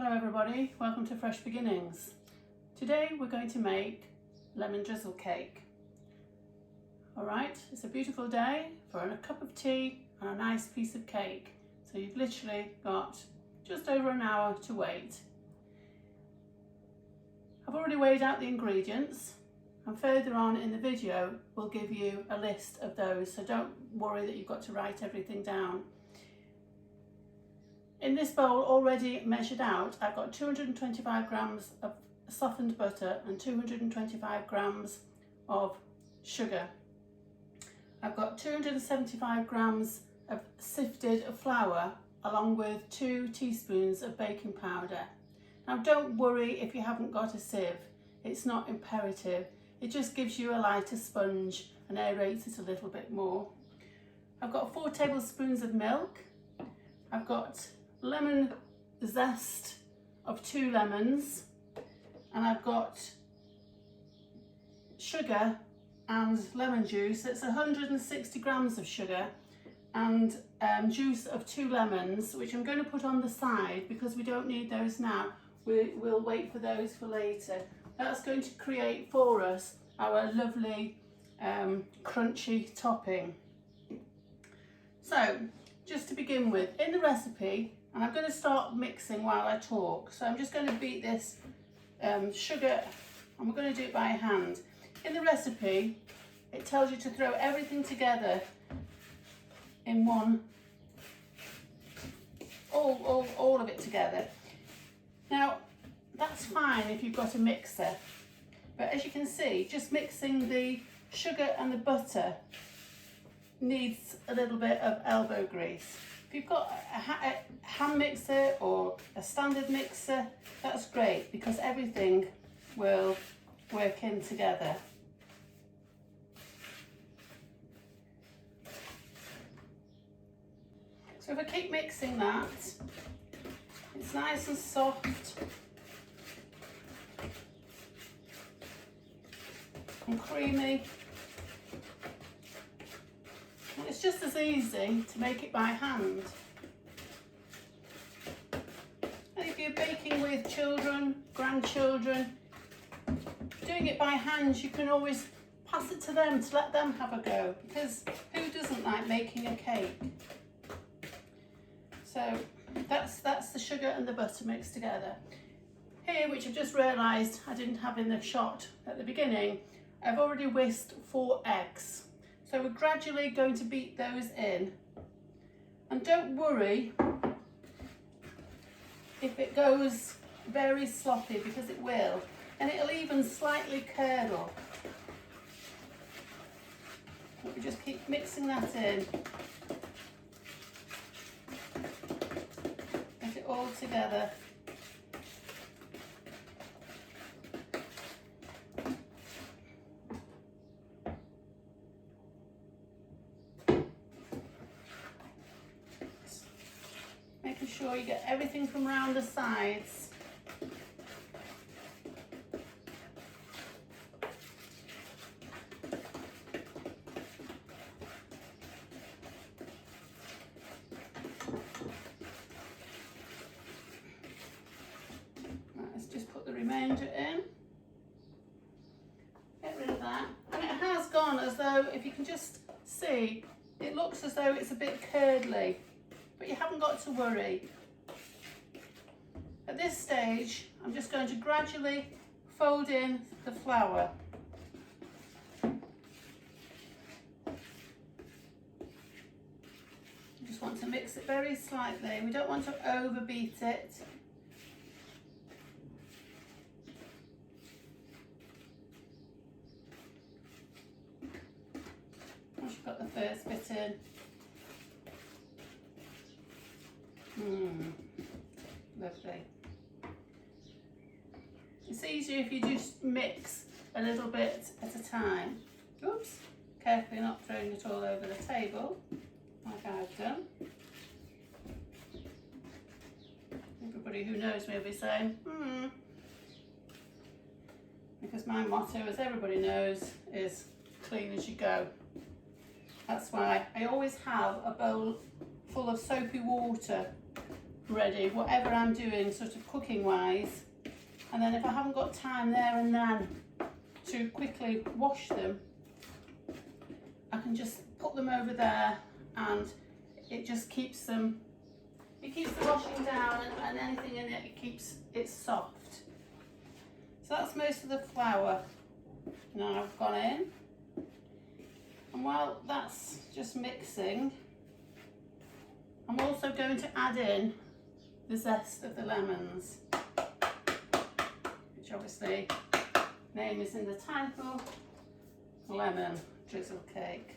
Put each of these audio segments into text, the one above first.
Hello everybody, welcome to Fresh Beginnings. Today we're going to make lemon drizzle cake. Alright, it's a beautiful day for a cup of tea and a nice piece of cake. So you've literally got just over an hour to wait. I've already weighed out the ingredients and further on in the video we'll give you a list of those, so don't worry that you've got to write everything down. In this bowl already measured out, I've got 225 grams of softened butter and 225 grams of sugar. I've got 275 grams of sifted flour along with 2 teaspoons of baking powder. Now don't worry if you haven't got a sieve, it's not imperative. It just gives you a lighter sponge and aerates it a little bit more. I've got 4 tablespoons of milk. I've got lemon zest of 2 lemons, and I've got sugar and lemon juice. It's 160 grams of sugar and juice of 2 lemons, which I'm going to put on the side because we don't need those now. We'll wait for those for later. That's going to create for us our lovely crunchy topping. So just to begin with, in the recipe, and I'm going to start mixing while I talk, so I'm just going to beat this sugar, and we're going to do it by hand. In the recipe it tells you to throw everything together in one, all of it together. Now that's fine if you've got a mixer, but as you can see, just mixing the sugar and the butter needs a little bit of elbow grease. If you've got a hand mixer or a standard mixer, that's great because everything will work in together. So if I keep mixing that, it's nice and soft and creamy. And it's just as easy to make it by hand. And if you're baking with children, grandchildren, doing it by hand, you can always pass it to them to let them have a go, because who doesn't like making a cake? So that's the sugar and the butter mixed together. Here, which I've just realised I didn't have in the shot at the beginning, I've already whisked 4 eggs. So we're gradually going to beat those in. And don't worry if it goes very sloppy, because it will. And it'll even slightly curdle. But we just keep mixing that in. Get it all together. Making sure you get everything from round the sides. Right, let's just put the remainder in. Get rid of that. And it has gone as though, if you can just see, it looks as though it's a bit curdly. But you haven't got to worry. At this stage, I'm just going to gradually fold in the flour. You just want to mix it very slightly. We don't want to overbeat it. Once you've got the first bit in, lovely. It's easier if you just mix a little bit at a time. Oops, carefully not throwing it all over the table like I've done. Everybody who knows me will be saying, because my motto, as everybody knows, is clean as you go. That's why I always have a bowl full of soapy water ready, whatever I'm doing sort of cooking wise. And then if I haven't got time there and then to quickly wash them, I can just put them over there, and it just keeps them, it keeps the washing down, and anything in it, it keeps it soft. So that's most of the flour now I've gone in. And while that's just mixing, I'm also going to add in the zest of the lemons, which obviously name is in the title, lemon drizzle cake.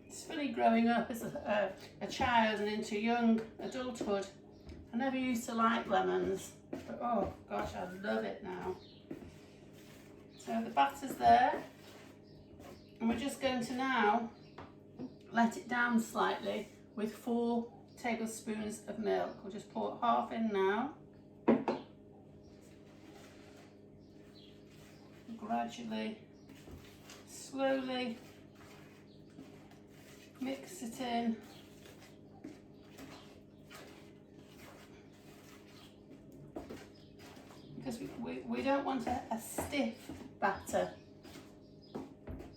It's funny growing up as a child and into young adulthood. I never used to like lemons, but oh gosh, I love it now. So the batter's there, and we're just going to now let it down slightly with 4 tablespoons of milk. We'll just pour half in now. Gradually, slowly mix it in. Because we don't want a stiff batter.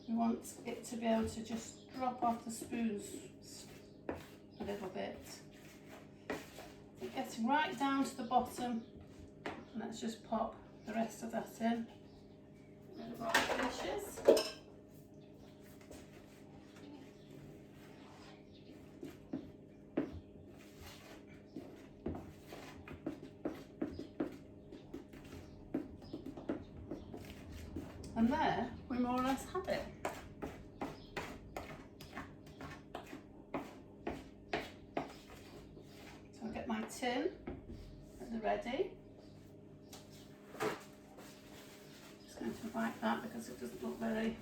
We want it to be able to just drop off the spoons a little bit. It gets right down to the bottom, and let's just pop the rest of that in. Rid of our finishes. And there we more or less have it. So I'll get my tin at the ready. Just going to wipe that because it doesn't look very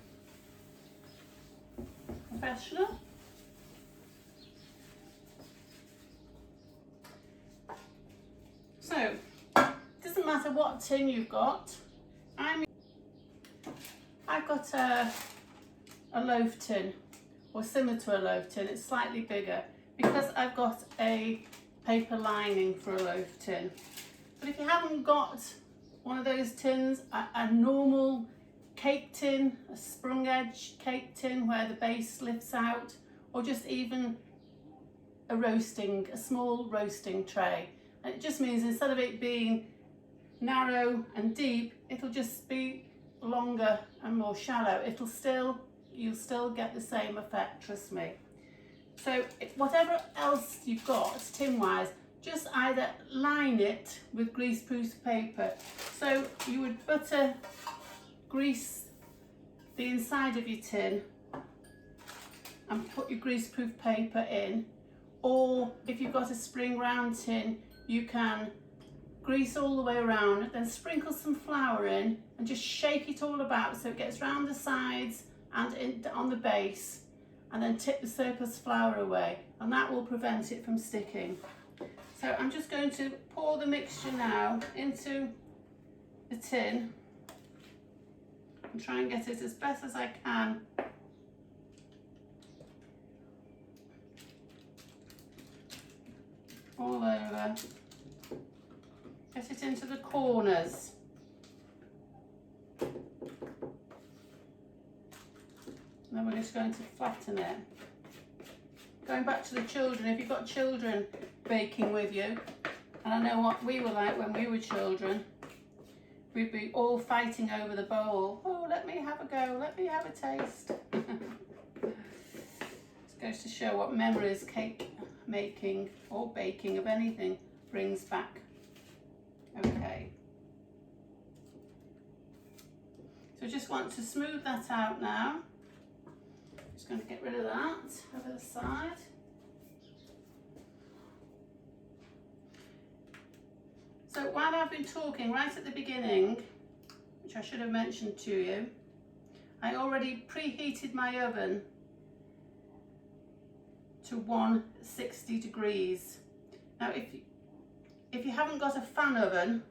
professional. So, it doesn't matter what tin you've got. I've got a loaf tin, or similar to a loaf tin. It's slightly bigger because I've got a paper lining for a loaf tin. But if you haven't got one of those tins, a normal cake tin, a sprung edge cake tin where the base lifts out, or just even a small roasting tray. And it just means instead of it being narrow and deep, it'll just be longer and more shallow. You'll still get the same effect, trust me. So whatever else you've got tin wise, just either line it with greaseproof paper. So you would grease the inside of your tin and put your greaseproof paper in, or if you've got a spring round tin, you can grease all the way around, then sprinkle some flour in and just shake it all about so it gets round the sides and on the base, and then tip the surplus flour away, and that will prevent it from sticking. So I'm just going to pour the mixture now into the tin and try and get it as best as I can all over. Get it into the corners. And then we're just going to flatten it. Going back to the children, if you've got children baking with you, and I know what we were like when we were children, we'd be all fighting over the bowl. Oh, let me have a go, let me have a taste. This goes to show what memories cake making or baking of anything brings back. Okay, so just want to smooth that out now. Just going to get rid of that over the side. So while I've been talking right at the beginning, which I should have mentioned to you, I already preheated my oven to 160 degrees. Now if you haven't got a fan oven,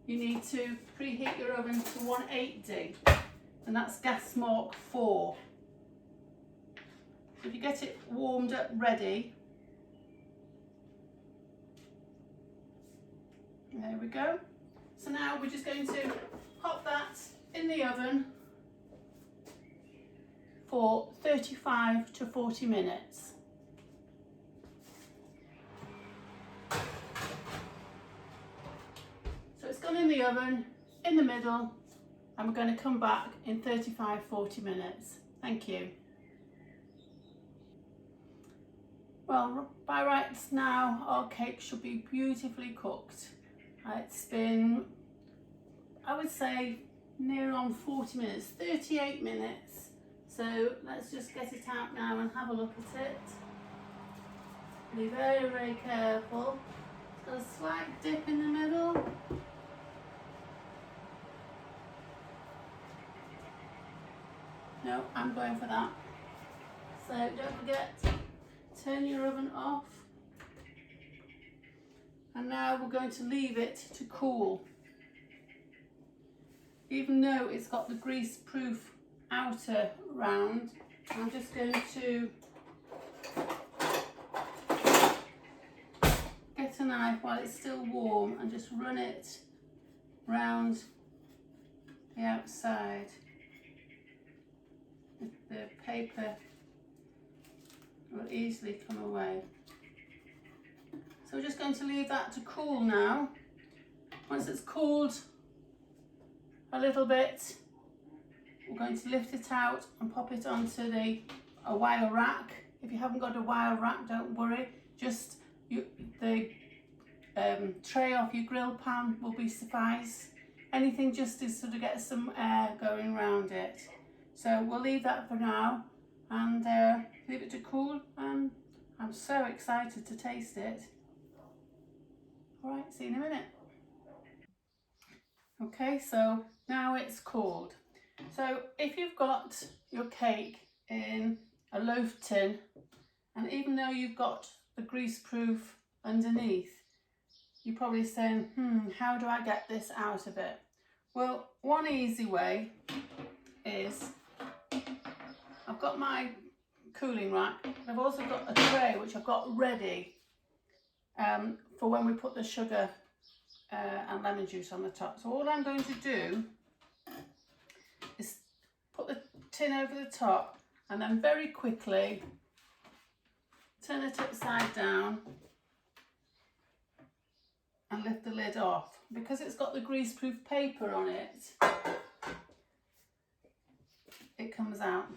you need to preheat your oven to 180, and that's gas mark 4. If you get it warmed up ready, there we go. So now we're just going to pop that in the oven for 35 to 40 minutes. So it's gone in the oven in the middle, and we're going to come back in 35-40 minutes. Thank you. Well, by rights now our cake should be beautifully cooked. It's been, I would say, near on 40 minutes, 38 minutes. So let's just get it out now and have a look at it. Be very, very careful. It's got a slight dip in the middle. No, I'm going for that. So don't forget, turn your oven off. And now we're going to leave it to cool. Even though it's got the grease-proof outer round, I'm just going to get a knife while it's still warm and just run it round the outside. The paper will easily come away. So we're just going to leave that to cool now. Once it's cooled a little bit, we're going to lift it out and pop it onto a wire rack. If you haven't got a wire rack, don't worry. Just the tray off your grill pan will be suffice. Anything just to sort of get some air going around it. So we'll leave that for now and leave it to cool, and I'm so excited to taste it. Alright, see you in a minute. Okay, so now it's cooled. So if you've got your cake in a loaf tin, and even though you've got the grease-proof underneath, you're probably saying, how do I get this out of it? Well, one easy way is, I've got my cooling rack, and I've also got a tray which I've got ready for when we put the sugar and lemon juice on the top. So all I'm going to do is put the tin over the top and then very quickly turn it upside down and lift the lid off. Because it's got the grease-proof paper on it, it comes out.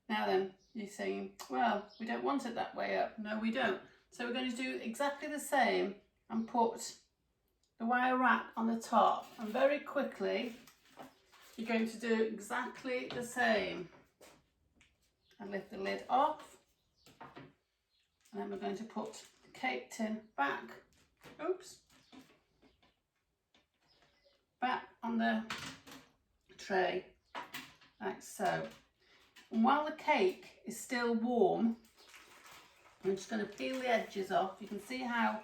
Now then, you're saying, well, we don't want it that way up. No, we don't. So we're going to do exactly the same and put the wire rack on the top, and very quickly you're going to do exactly the same and lift the lid off, and then we're going to put the cake tin back on the tray like so. And while the cake is still warm, I'm just going to peel the edges off. You can see how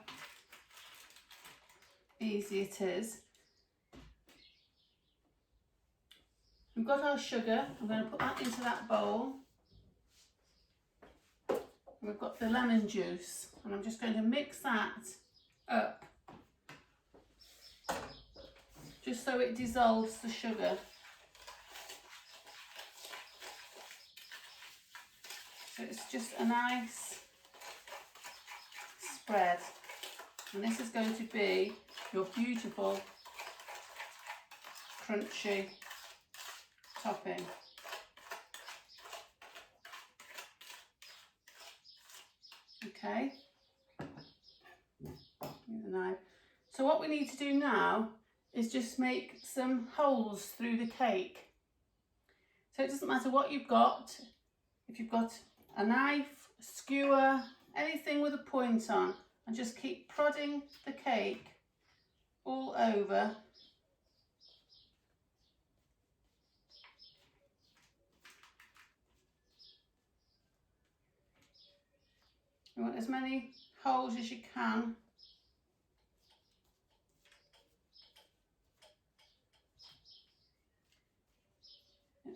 easy it is. We've got our sugar. I'm going to put that into that bowl. We've got the lemon juice, and I'm just going to mix that up just so it dissolves the sugar. So it's just a nice spread, and this is going to be your beautiful crunchy topping. Okay, with a knife. So what we need to do now is just make some holes through the cake. So it doesn't matter what you've got. If you've got a knife, a skewer, anything with a point on, and just keep prodding the cake all over. You want as many holes as you can.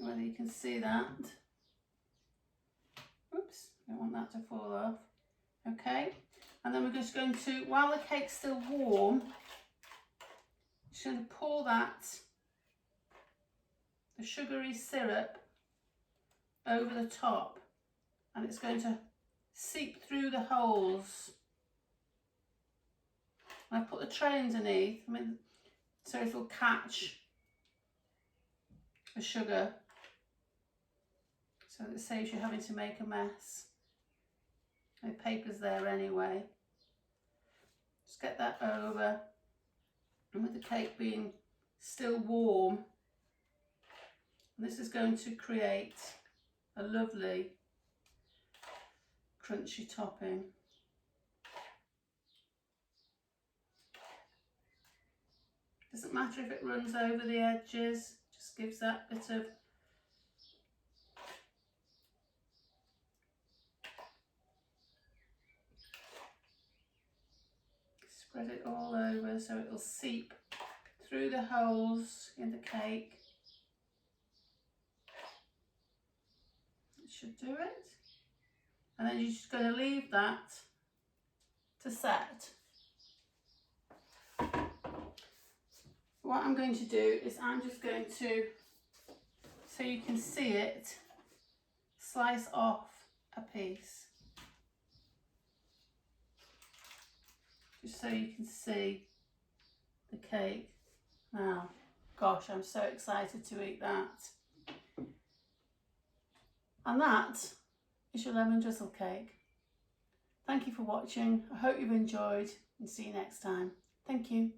Whether you can see that. Oops, Don't want that to fall off. Okay, and then we're just going to, while the cake's still warm, just going to pour that, the sugary syrup, over the top, and it's going to seep through the holes. And I put the tray underneath, so it'll catch the sugar, so it saves you having to make a mess. The paper's there anyway. Just get that over, and with the cake being still warm, this is going to create a lovely crunchy topping. Doesn't matter if it runs over the edges, just gives that bit of spread it all over so it will seep through the holes in the cake. It should do it. And then you're just going to leave that to set. What I'm going to do is I'm just going to, so you can see it, slice off a piece. Just so you can see the cake. Now, gosh, I'm so excited to eat that. And that is your lemon drizzle cake. Thank you for watching. I hope you've enjoyed, and see you next time. Thank you.